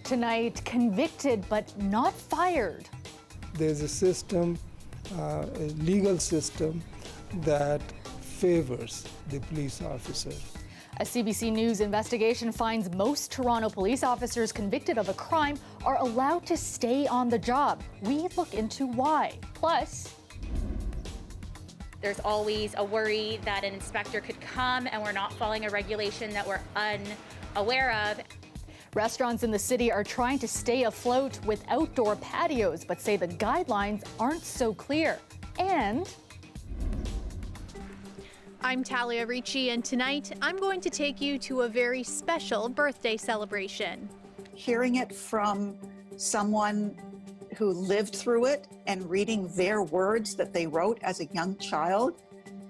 tonight, convicted but not fired. There's a system, a legal system that favors the police officer. A CBC News investigation finds most Toronto police officers convicted of a crime are allowed to stay on the job. We look into why. Plus, there's always a worry that an inspector could come and we're not following a regulation that we're unaware of. Restaurants in the city are trying to stay afloat with outdoor patios, but say the guidelines aren't so clear. And I'm Talia Ricci, and tonight I'm going to take you to a very special birthday celebration. Hearing it from someone who lived through it and reading their words that they wrote as a young child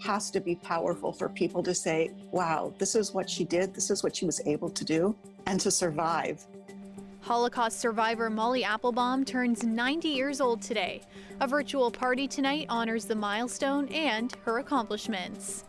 has to be powerful for people to say, wow, this is what she did, this is what she was able to do, and to survive. Holocaust survivor Molly Applebaum turns 90 years old today. A virtual party tonight honors the milestone and her accomplishments.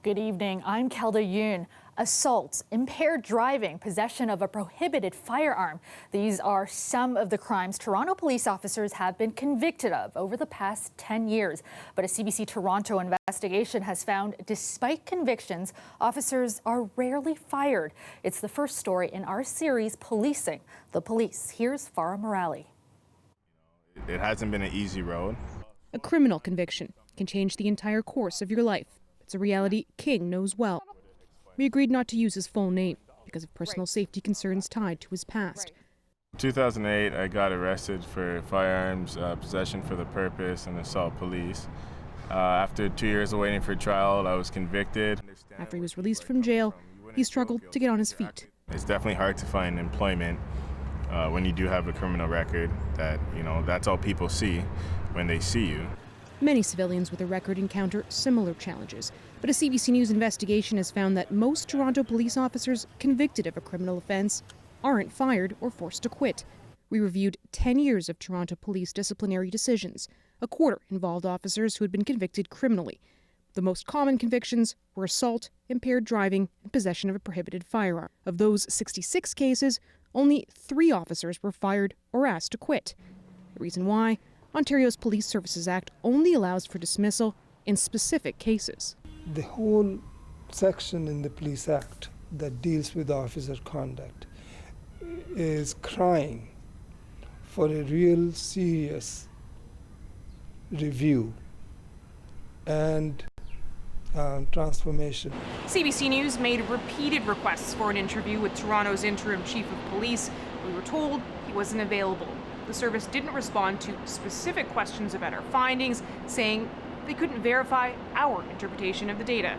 good evening. I'm Kelda Yoon. Assault, impaired driving, possession of a prohibited firearm. These are some of the crimes Toronto police officers have been convicted of over the past 10 years. But a CBC Toronto investigation has found, despite convictions, officers are rarely fired. It's the first story in our series, Policing the Police. Here's Farah Morali. It hasn't been an easy road. A criminal conviction can change the entire course of your life. It's a reality King knows well. We agreed not to use his full name because of personal safety concerns tied to his past. In 2008, I got arrested for firearms possession for the purpose and assault police. After 2 years of waiting for trial, I was convicted. After he was released from jail, he struggled to get on his feet. It's definitely hard to find employment when you do have a criminal record. That's all people see when they see you. Many civilians with a record encounter similar challenges, but a CBC News investigation has found that most Toronto police officers convicted of a criminal offence aren't fired or forced to quit. We reviewed 10 years of Toronto police disciplinary decisions. A quarter involved officers who had been convicted criminally. The most common convictions were assault, impaired driving, and possession of a prohibited firearm. Of those 66 cases, only 3 officers were fired or asked to quit. The reason why? Ontario's Police Services Act only allows for dismissal in specific cases. The whole section in the Police Act that deals with officer conduct is crying for a real serious review and transformation. CBC News made repeated requests for an interview with Toronto's interim chief of police. We were told he wasn't available. The service didn't respond to specific questions about our findings, saying they couldn't verify our interpretation of the data.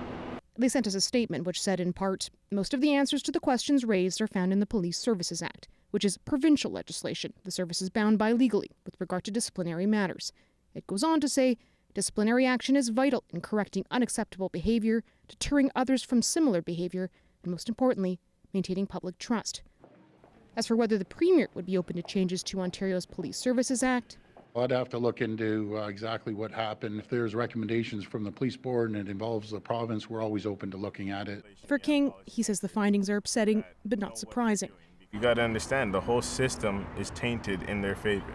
They sent us a statement which said, in part, most of the answers to the questions raised are found in the Police Services Act, which is provincial legislation the service is bound by legally with regard to disciplinary matters. It goes on to say, disciplinary action is vital in correcting unacceptable behavior, deterring others from similar behavior, and most importantly, maintaining public trust. As for whether the Premier would be open to changes to Ontario's Police Services Act, I'd have to look into exactly what happened. If there's recommendations from the police board and it involves the province, we're always open to looking at it. For King, he says the findings are upsetting, but not surprising. You got to understand, the whole system is tainted in their favor.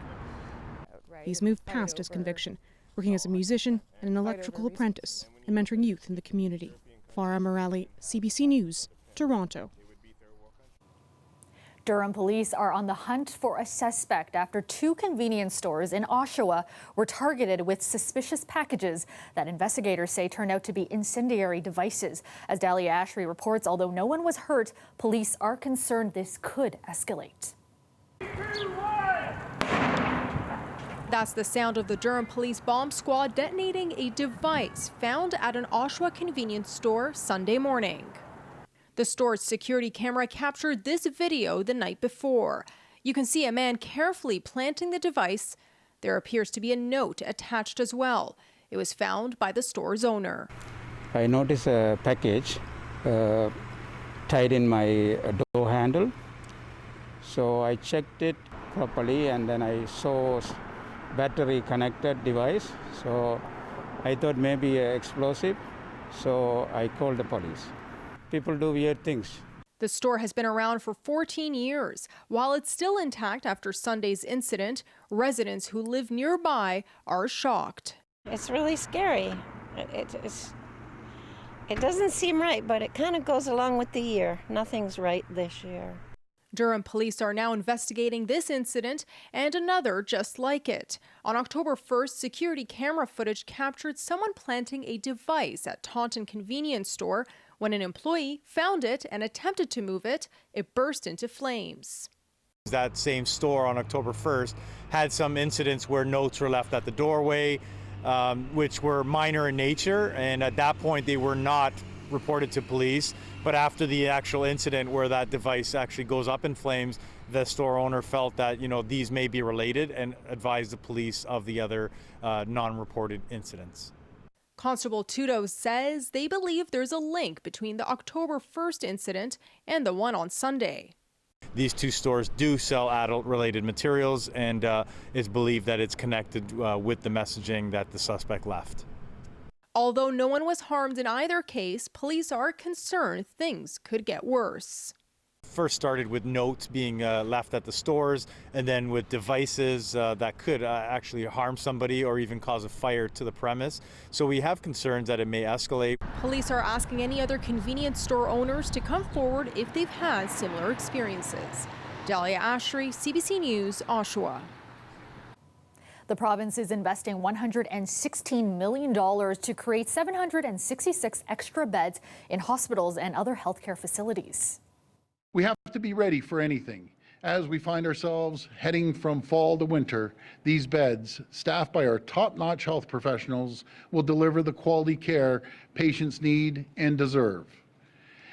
He's moved past his conviction, working as a musician and an electrical apprentice, and mentoring youth in the community. Farah Morali, CBC News, Toronto. Durham police are on the hunt for a suspect after 2 convenience stores in Oshawa were targeted with suspicious packages that investigators say turned out to be incendiary devices. As Dahlia Ashry reports, although no one was hurt, police are concerned this could escalate. That's the sound of the Durham Police Bomb Squad detonating a device found at an Oshawa convenience store Sunday morning. The store's security camera captured this video the night before. You can see a man carefully planting the device. There appears to be a note attached as well. It was found by the store's owner. I noticed a package tied in my door handle. So I checked it properly and then I saw battery connected device. So I thought maybe explosive, so I called the police. People do weird things. The store has been around for 14 years. While it's still intact after Sunday's incident, residents who live nearby are shocked. It's really scary. It doesn't seem right, but it kind of goes along with the year. Nothing's right this year. Durham police are now investigating this incident and another just like it. On October 1st, security camera footage captured someone planting a device at Taunton convenience store. When an employee found it and attempted to move it, it burst into flames. That same store on October 1st had some incidents where notes were left at the doorway, which were minor in nature, and at that point they were not reported to police. But after the actual incident where that device actually goes up in flames, the store owner felt that, these may be related and advised the police of the other non-reported incidents. Constable Tudo says they believe there's a link between the October 1st incident and the one on Sunday. These two stores do sell adult-related materials, and it's believed that it's connected with the messaging that the suspect left. Although no one was harmed in either case, police are concerned things could get worse. First started with notes being left at the stores, and then with devices that could actually harm somebody or even cause a fire to the premise. So we have concerns that it may escalate. Police are asking any other convenience store owners to come forward if they've had similar experiences. Dahlia Ashry, CBC News, Oshawa. The province is investing $116 million to create 766 extra beds in hospitals and other healthcare facilities. We have to be ready for anything. As we find ourselves heading from fall to winter, these beds, staffed by our top-notch health professionals, will deliver the quality care patients need and deserve.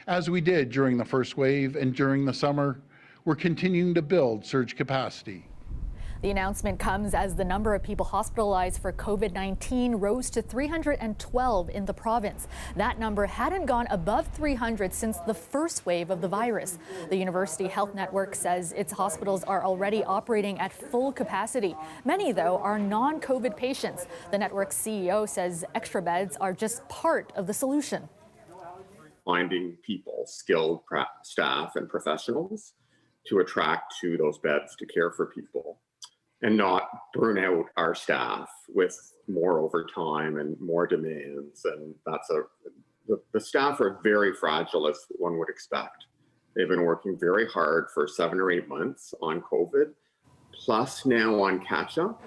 As we did during the first wave and during the summer, we're continuing to build surge capacity. The announcement comes as the number of people hospitalized for COVID-19 rose to 312 in the province. That number hadn't gone above 300 since the first wave of the virus. The University Health Network says its hospitals are already operating at full capacity. Many, though, are non-COVID patients. The network's CEO says extra beds are just part of the solution. Finding people, skilled staff and professionals to attract to those beds to care for people, and not burn out our staff with more overtime and more demands. And the staff are very fragile, as one would expect. They've been working very hard for 7 or 8 months on COVID, plus now on catch-up.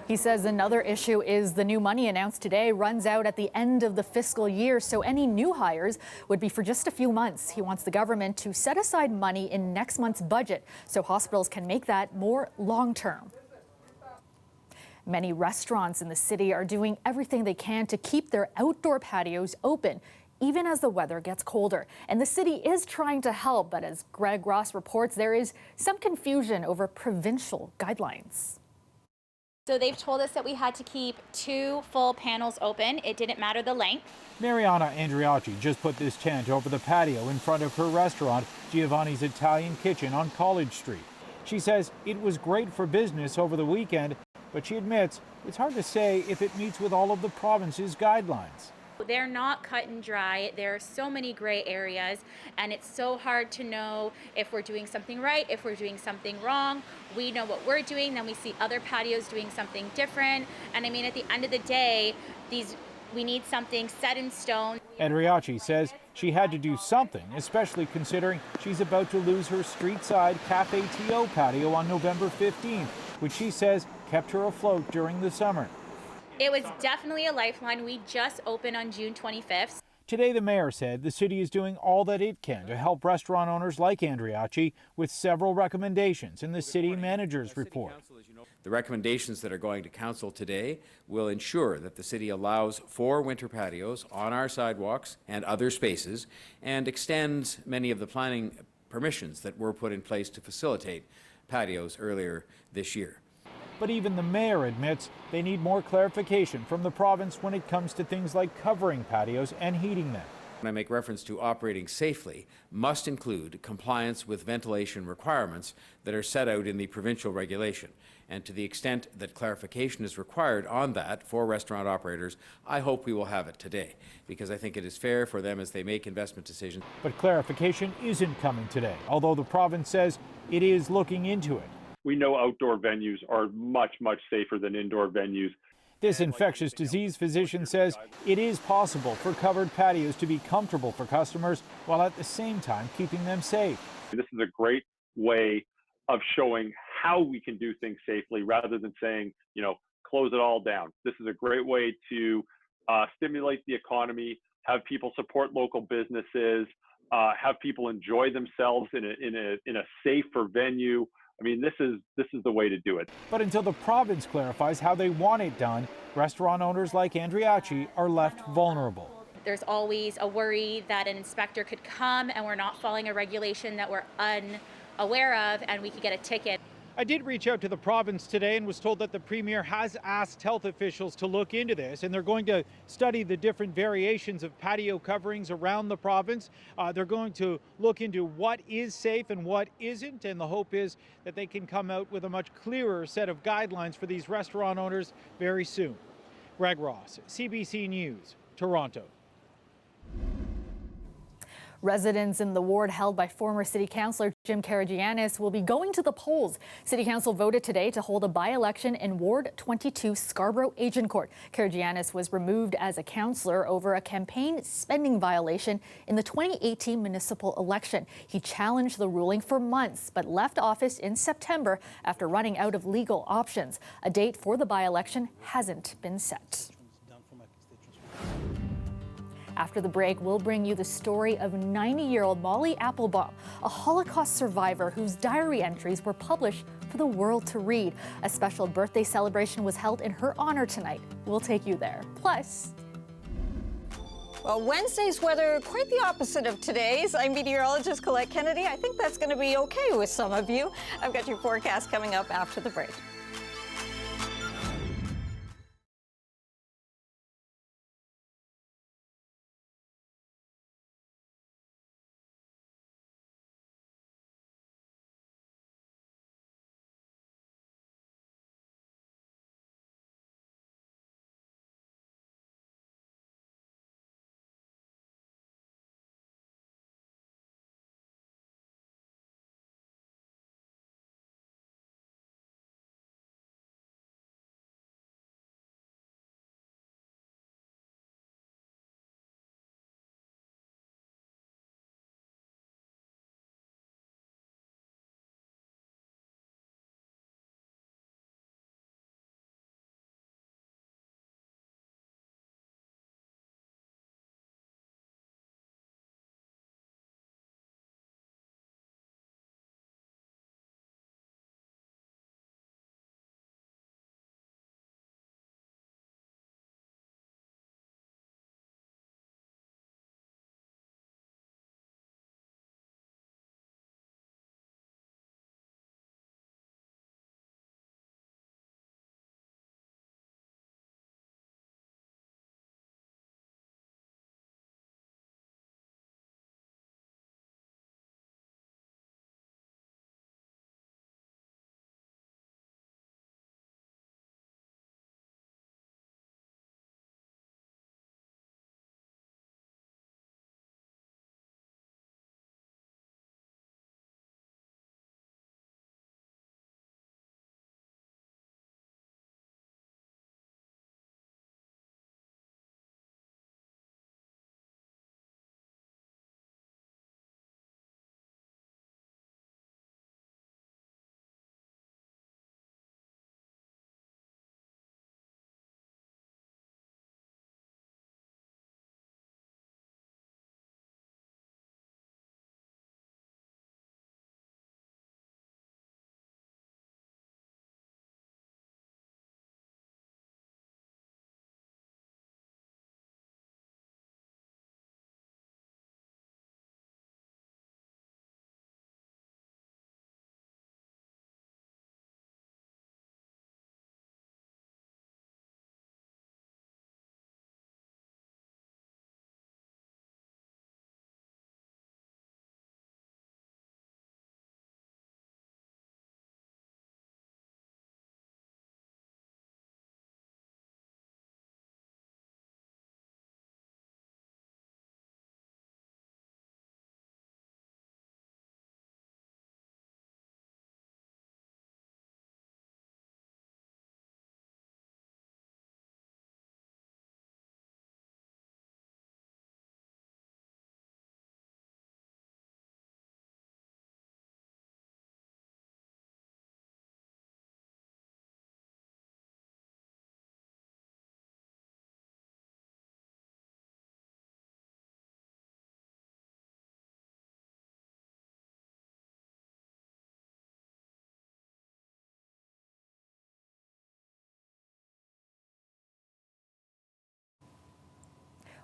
He says another issue is the new money announced today runs out at the end of the fiscal year, so any new hires would be for just a few months. He wants the government to set aside money in next month's budget so hospitals can make that more long-term. Many restaurants in the city are doing everything they can to keep their outdoor patios open, even as the weather gets colder. And the city is trying to help, but as Greg Ross reports, there is some confusion over provincial guidelines. So they've told us that we had to keep 2 full panels open. It didn't matter the length. Mariana Andriacci just put this tent over the patio in front of her restaurant, Giovanni's Italian Kitchen on College Street. She says it was great for business over the weekend, but she admits it's hard to say if it meets with all of the province's guidelines. They're not cut and dry. There are so many gray areas, and it's so hard to know if we're doing something right, if we're doing something wrong. We know what we're doing, then we see other patios doing something different. And I mean, at the end of the day, we need something set in stone. Andriacci says she had to do something, especially considering she's about to lose her street-side Cafe TO patio on November 15th, which she says kept her afloat during the summer. It was definitely a lifeline. We just opened on June 25th. Today, the mayor said the city is doing all that it can to help restaurant owners like Andriacci with several recommendations in the city manager's report. The recommendations that are going to council today will ensure that the city allows 4 winter patios on our sidewalks and other spaces and extends many of the planning permissions that were put in place to facilitate patios earlier this year. But even the mayor admits they need more clarification from the province when it comes to things like covering patios and heating them. When I make reference to operating safely, must include compliance with ventilation requirements that are set out in the provincial regulation. And to the extent that clarification is required on that for restaurant operators, I hope we will have it today, because I think it is fair for them as they make investment decisions. But clarification isn't coming today, although the province says it is looking into it. We know outdoor venues are much, much safer than indoor venues. This infectious disease physician says it is possible for covered patios to be comfortable for customers while at the same time keeping them safe. This is a great way of showing how we can do things safely rather than saying, close it all down. This is a great way to stimulate the economy, have people support local businesses, have people enjoy themselves in a safer venue. I mean, this is the way to do it. But until the province clarifies how they want it done, restaurant owners like Andriachi are left vulnerable. There's always a worry that an inspector could come and we're not following a regulation that we're unaware of and we could get a ticket. I did reach out to the province today and was told that the Premier has asked health officials to look into this, and they're going to study the different variations of patio coverings around the province. They're going to look into what is safe and what isn't, and the hope is that they can come out with a much clearer set of guidelines for these restaurant owners very soon. Greg Ross, CBC News, Toronto. Residents in the ward held by former City Councillor Jim Karagianis will be going to the polls. City Council voted today to hold a by-election in Ward 22 Scarborough Agincourt. Karagianis was removed as a councillor over a campaign spending violation in the 2018 municipal election. He challenged the ruling for months, but left office in September after running out of legal options. A date for the by-election hasn't been set. After the break, we'll bring you the story of 90-year-old Molly Applebaum, a Holocaust survivor whose diary entries were published for the world to read. A special birthday celebration was held in her honor tonight. We'll take you there. Plus, well, Wednesday's weather quite the opposite of today's. I'm meteorologist Colette Kennedy. I think that's going to be okay with some of you. I've got your forecast coming up after the break.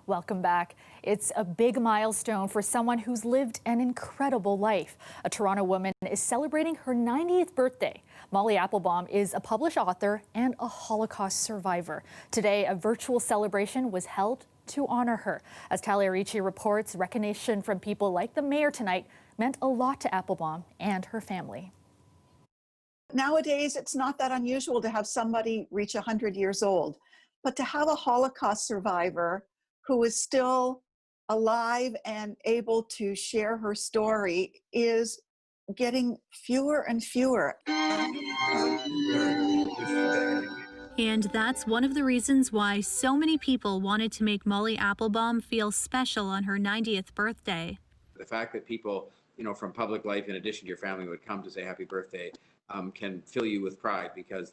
Welcome back. It's a big milestone for someone who's lived an incredible life. A Toronto woman is celebrating her 90th birthday. Molly Applebaum is a published author and a Holocaust survivor. Today, a virtual celebration was held to honor her. As Talia Ricci reports, recognition from people like the mayor tonight meant a lot to Applebaum and her family. Nowadays, it's not that unusual to have somebody reach 100 years old, but to have a Holocaust survivor who is still alive and able to share her story is getting fewer and fewer. And that's one of the reasons why so many people wanted to make Molly Applebaum feel special on her 90th birthday. The fact that people, from public life, in addition to your family, would come to say happy birthday can fill you with pride, because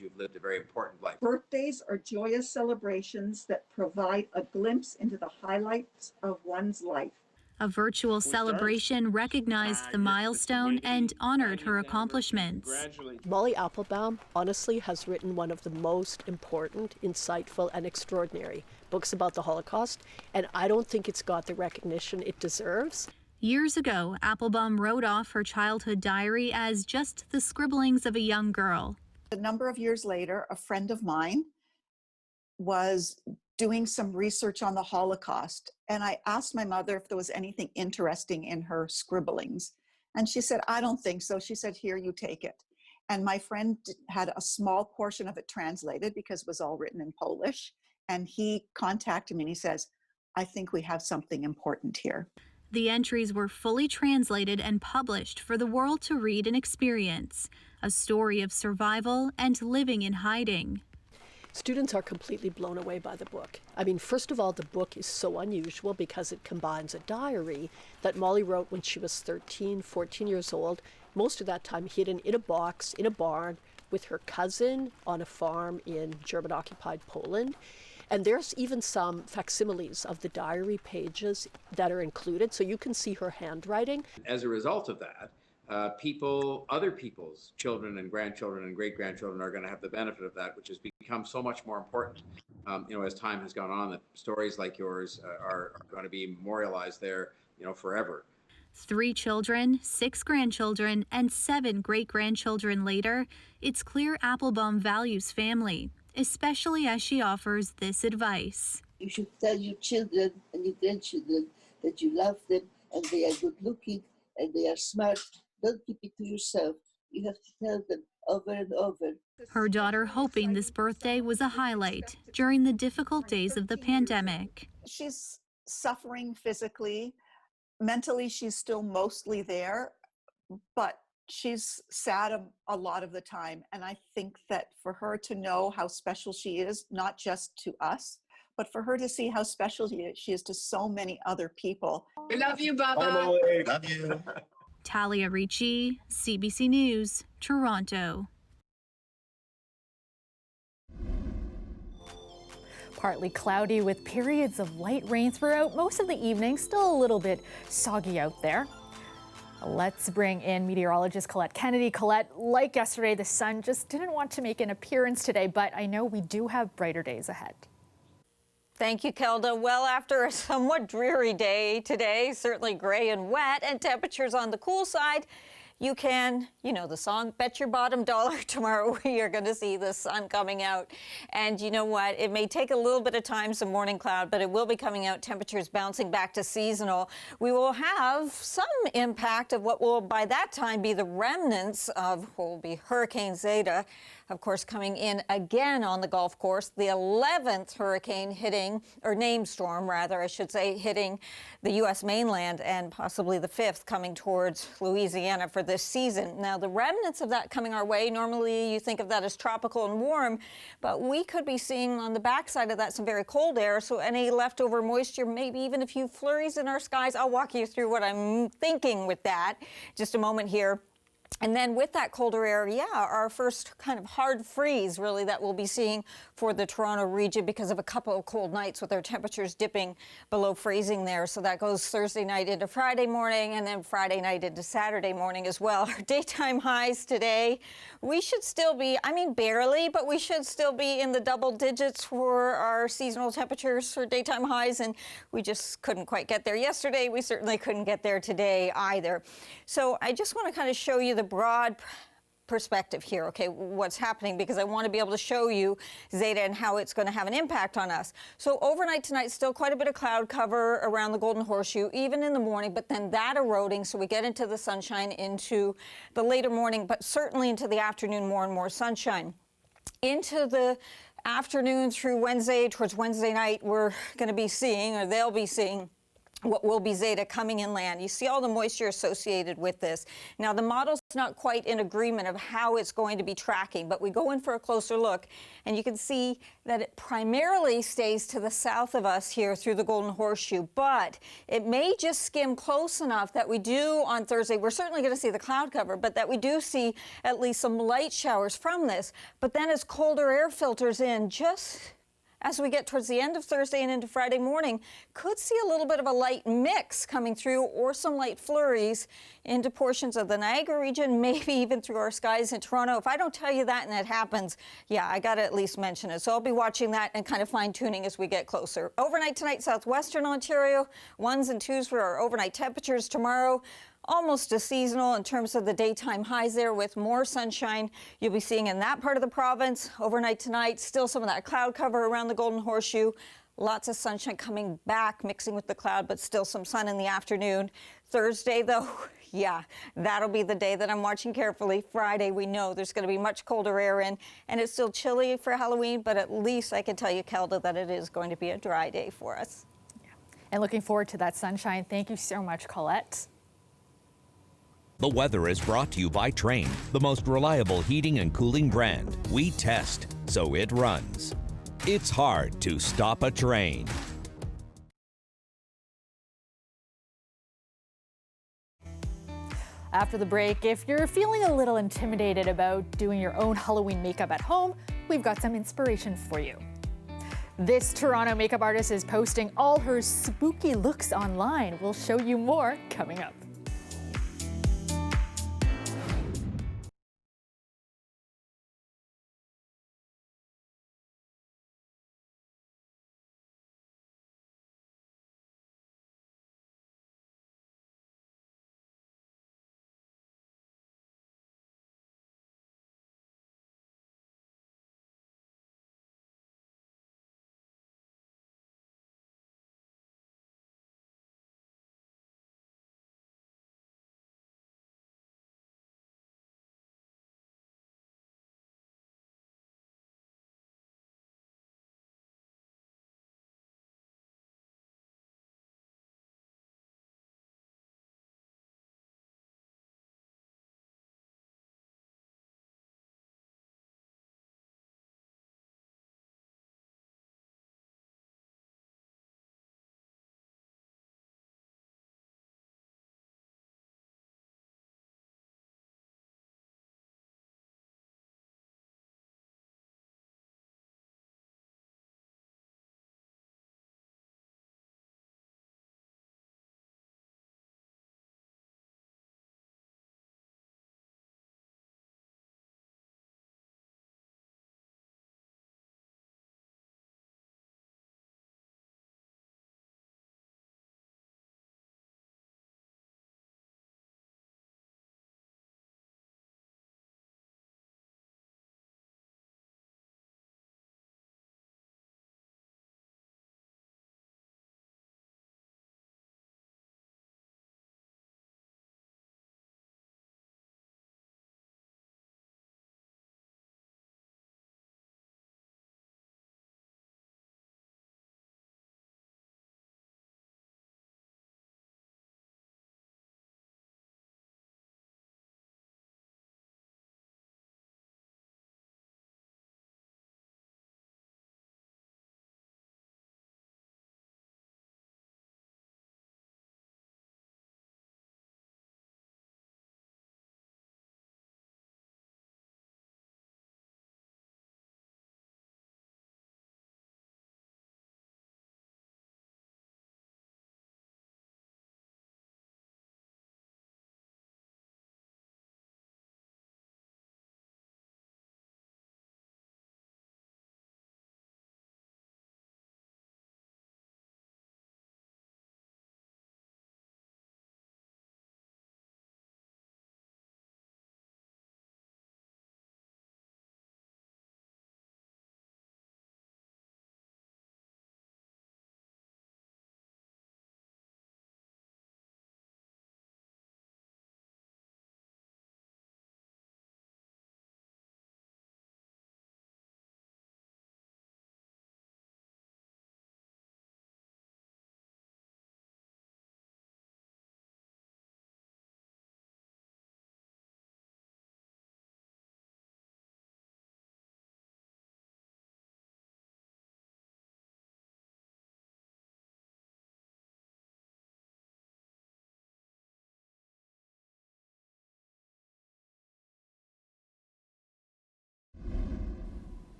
you've lived a very important life. Birthdays are joyous celebrations that provide a glimpse into the highlights of one's life. A virtual celebration recognized the milestone and honored her accomplishments. Molly Applebaum honestly has written one of the most important, insightful, and extraordinary books about the Holocaust, and I don't think it's got the recognition it deserves. Years ago, Applebaum wrote off her childhood diary as just the scribblings of a young girl. A number of years later, a friend of mine was doing some research on the Holocaust, and I asked my mother if there was anything interesting in her scribblings, and she said, "I don't think so." She said, "Here, you take it." And my friend had a small portion of it translated because it was all written in Polish, and he contacted me and he says, "I think we have something important here." The entries were fully translated and published for the world to read and experience, a story of survival and living in hiding. Students are completely blown away by the book. I mean, first of all, the book is so unusual because it combines a diary that Molly wrote when she was 13, 14 years old, most of that time hidden in a box, in a barn, with her cousin on a farm in German-occupied Poland. And there's even some facsimiles of the diary pages that are included, so you can see her handwriting. As a result of that, other people's children and grandchildren and great-grandchildren are going to have the benefit of that, which has become so much more important, as time has gone on, that stories like yours are going to be memorialized there, forever. 3 children, 6 grandchildren, and 7 great-grandchildren later, it's clear Applebaum values family, especially as she offers this advice. You should tell your children and your grandchildren that you love them and they are good looking and they are smart. Don't keep it to yourself. You have to tell them over and over. Her daughter hoping this birthday was a highlight during the difficult days of the pandemic. She's suffering physically. Mentally, she's still mostly there, but she's sad a lot of the time. And I think that for her to know how special she is, not just to us, but for her to see how special she is to so many other people. We love you, Baba. Love you. Talia Ricci, CBC News, Toronto. Partly cloudy with periods of light rain throughout most of the evening. Still a little bit soggy out there. Let's bring in meteorologist Colette Kennedy. Colette, like yesterday, the sun just didn't want to make an appearance today, but I know we do have brighter days ahead. Thank you, Kelda. Well, after a somewhat dreary day today, certainly gray and wet, and temperatures on the cool side, you can, the song, bet your bottom dollar tomorrow we are going to see the sun coming out. And you know what? It may take a little bit of time, some morning cloud, but it will be coming out, temperatures bouncing back to seasonal. We will have some impact of what will by that time be the remnants of what will be Hurricane Zeta, of course, coming in again on the Gulf Coast, the 11th hurricane hitting, or named storm rather, I should say, hitting the U.S. mainland, and possibly the 5th coming towards Louisiana for this season. Now, the remnants of that coming our way, normally you think of that as tropical and warm, but we could be seeing on the backside of that some very cold air, so any leftover moisture, maybe even a few flurries in our skies. I'll walk you through what I'm thinking with that. Just a moment here. And then with that colder air, our first kind of hard freeze really that we'll be seeing for the Toronto region because of a couple of cold nights with our temperatures dipping below freezing there. So that goes Thursday night into Friday morning and then Friday night into Saturday morning as well. Our daytime highs today, we should still be, I mean barely, but we should still be in the double digits for our seasonal temperatures for daytime highs, and we just couldn't quite get there yesterday. We certainly couldn't get there today either. So I just want to kind of show you the broad perspective here, okay, what's happening, because I want to be able to show you Zeta and how it's going to have an impact on us. So overnight tonight, still quite a bit of cloud cover around the Golden Horseshoe, even in the morning, but then that eroding, so we get into the sunshine into the later morning, but certainly into the afternoon, more and more sunshine. Into the afternoon through Wednesday, towards Wednesday night, we're going to be seeing, or they'll be seeing, what will be Zeta coming inland. You see all the moisture associated with this. Now, the model's not quite in agreement of how it's going to be tracking, but we go in for a closer look, and you can see that it primarily stays to the south of us here through the Golden Horseshoe, but it may just skim close enough that we do on Thursday, we're certainly going to see the cloud cover, but that we do see at least some light showers from this. But then as colder air filters in, just as we get towards the end of Thursday and into Friday morning, could see a little bit of a light mix coming through or some light flurries into portions of the Niagara region, maybe even through our skies in Toronto. If I don't tell you that and it happens, yeah, I got to at least mention it. So I'll be watching that and kind of fine-tuning as we get closer. Overnight tonight, southwestern Ontario, 1s and 2s for our overnight temperatures tomorrow. Almost a seasonal in terms of the daytime highs there with more sunshine you'll be seeing in that part of the province. Overnight tonight, still some of that cloud cover around the Golden Horseshoe. Lots of sunshine coming back, mixing with the cloud, but still some sun in the afternoon. Thursday, though, yeah, that'll be the day that I'm watching carefully. Friday, we know there's going to be much colder air in, and it's still chilly for Halloween, but at least I can tell you, Kelda, that it is going to be a dry day for us. Yeah. And looking forward to that sunshine. Thank you so much, Colette. The weather is brought to you by Trane, the most reliable heating and cooling brand. We test, so it runs. It's hard to stop a train. After the break, if you're feeling a little intimidated about doing your own Halloween makeup at home, we've got some inspiration for you. This Toronto makeup artist is posting all her spooky looks online. We'll show you more coming up.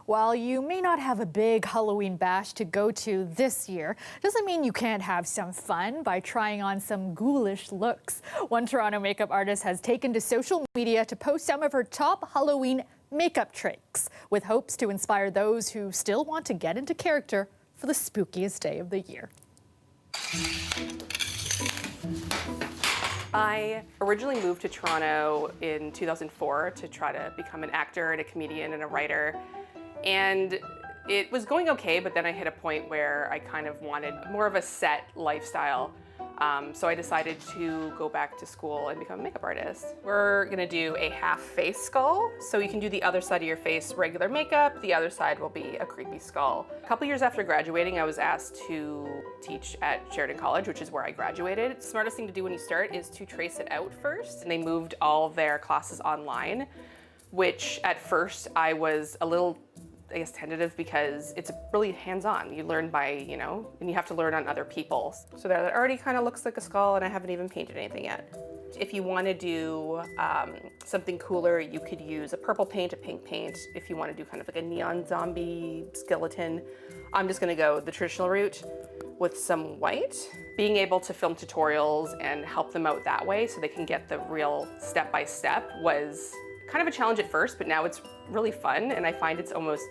While you may not have a big Halloween bash to go to this year, doesn't mean you can't have some fun by trying on some ghoulish looks. One Toronto makeup artist has taken to social media to post some of her top Halloween makeup tricks, with hopes to inspire those who still want to get into character for the spookiest day of the year. I originally moved to Toronto in 2004 to try to become an actor and a comedian and a writer. And it was going okay, but then I hit a point where I kind of wanted more of a set lifestyle. So I decided to go back to school and become a makeup artist. We're gonna do a half face skull. So you can do the other side of your face regular makeup, the other side will be a creepy skull. A couple years after graduating, I was asked to teach at Sheridan College, which is where I graduated. The smartest thing to do when you start is to trace it out first. And they moved all their classes online, which at first I was a little, I guess, tentative because it's really hands-on. You learn by, and you have to learn on other people. So that already kind of looks like a skull and I haven't even painted anything yet. If you want to do something cooler, you could use a purple paint, a pink paint. If you want to do kind of like a neon zombie skeleton, I'm just going to go the traditional route with some white. Being able to film tutorials and help them out that way so they can get the real step-by-step was kind of a challenge at first, but now it's really fun, and I find it's almost,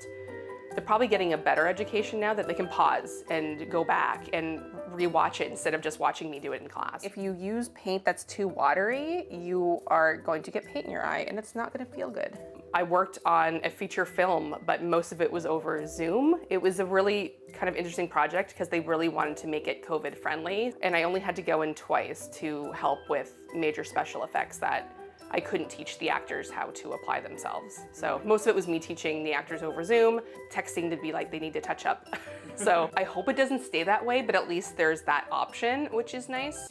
they're probably getting a better education now that they can pause and go back and rewatch it instead of just watching me do it in class. If you use paint that's too watery, you are going to get paint in your eye and it's not going to feel good. I worked on a feature film, but most of it was over Zoom. It was a really kind of interesting project because they really wanted to make it COVID friendly, and I only had to go in twice to help with major special effects that I couldn't teach the actors how to apply themselves. So most of it was me teaching the actors over Zoom, texting to be like, they need to touch up. So I hope it doesn't stay that way, but at least there's that option, which is nice.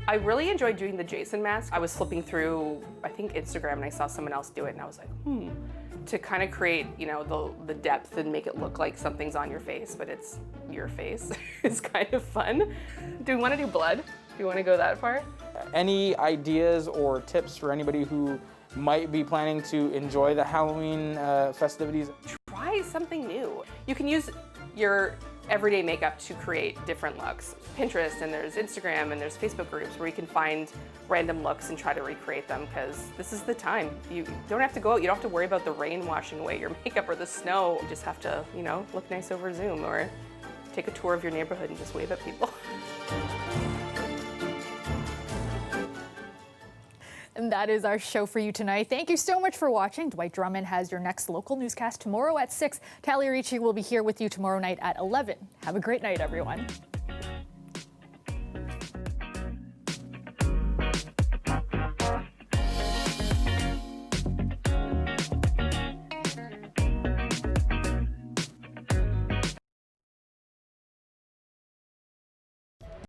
I really enjoyed doing the Jason mask. I was flipping through, I think, Instagram, and I saw someone else do it, and I was like, to kind of create, the depth and make it look like something's on your face, but it's your face. It's kind of fun. Do we want to do blood? Do you want to go that far? Any ideas or tips for anybody who might be planning to enjoy the Halloween festivities? Try something new. You can use your everyday makeup to create different looks. Pinterest, and there's Instagram, and there's Facebook groups where you can find random looks and try to recreate them, because this is the time. You don't have to go out, you don't have to worry about the rain washing away your makeup or the snow. You just have to, look nice over Zoom or take a tour of your neighborhood and just wave at people. And that is our show for you tonight. Thank you so much for watching. Dwight Drummond has your next local newscast tomorrow at 6. Tally Ricci will be here with you tomorrow night at 11. Have a great night, everyone.